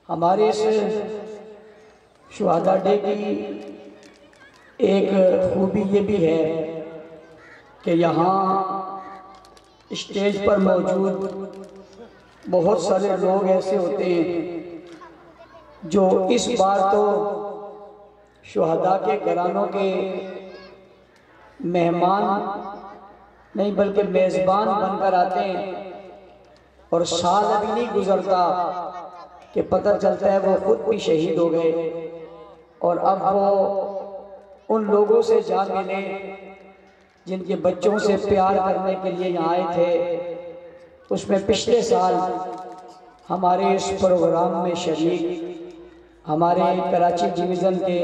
ہمارے اس شہداء ڈے کی ایک خوبی یہ بھی ہے کہ یہاں اسٹیج پر موجود بہت سارے لوگ ایسے ہوتے ہیں جو اس بار تو شہداء کے گھرانوں کے مہمان نہیں بلکہ میزبان بن کر آتے ہیں، اور سال ابھی نہیں گزرتا کہ پتہ چلتا ہے وہ خود بھی شہید ہو گئے، اور اب وہ ان لوگوں سے جا ملے جن کے بچوں سے پیار کرنے کے لیے یہاں آئے تھے۔ اس میں پچھلے سال ہمارے اس پروگرام میں شریک ہمارے کراچی ڈویژن کے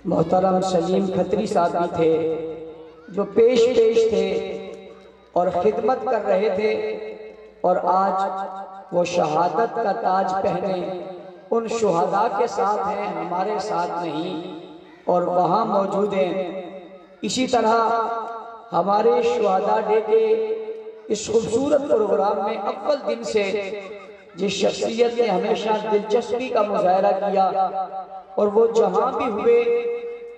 محترم سلیم کھتری صاحب بھی تھے، جو پیش تھے اور خدمت کر رہے تھے، اور آج وہ شہادت کا تاج پہنے ان شہداء کے ساتھ ہیں، ہمارے ساتھ نہیں، اور وہاں موجود ہیں۔ اسی طرح ہمارے شہداء ڈے کے اس خوبصورت پروگرام میں اول دن سے جس شخصیت نے ہمیشہ دلچسپی کا مظاہرہ کیا، اور وہ جہاں بھی ہوئے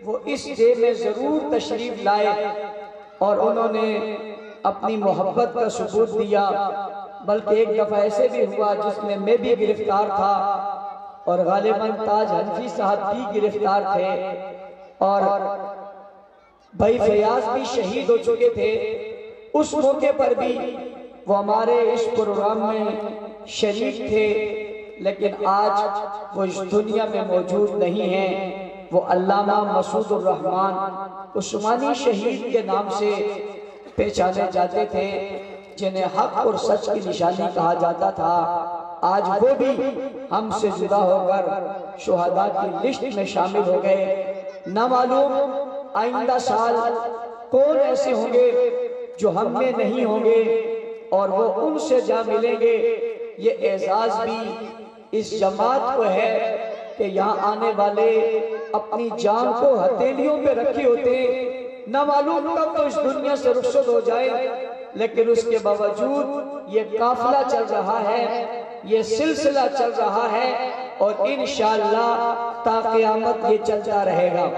وہ اس ڈے میں ضرور تشریف لائے، اور انہوں نے اپنی محبت کا ثبوت دیا۔ بلکہ ایک دفعہ ایسے بھی ہوا جس میں میں بھی گرفتار تھا، اور غالباً تاج حنفی صاحب بھی گرفتار تھے، اور بھائی فیاض بھی شہید ہو چکے تھے۔ اس موقع پر بھی وہ ہمارے اس پروگرام میں شریک تھے، لیکن آج وہ اس دنیا میں موجود نہیں ہیں۔ وہ علامہ مسعود الرحمن عثمانی شہید کے نام سے پہچانے جاتے تھے، جنہیں حق اور سچ کی نشانی کہا جاتا تھا۔ آج وہ بھی ہم سے جدا ہو کر شہداء کی لسٹ میں شامل ہو گئے۔ نہ معلوم آئندہ سال کون ایسے ہوں گے جو ہم میں نہیں ہوں گے، اور وہ ان سے جا ملیں گے۔ یہ اعزاز بھی اس جماعت کو ہے کہ یہاں آنے والے اپنی جان کو ہتھیلیوں پہ رکھے ہوتے ہیں، نہ معلوم کب تو اس دنیا سے رخصت ہو جائے، لیکن اس کے باوجود یہ قافلہ چل رہا ہے، یہ سلسلہ چل رہا ہے، اور انشاءاللہ تا قیامت یہ چلتا رہے گا۔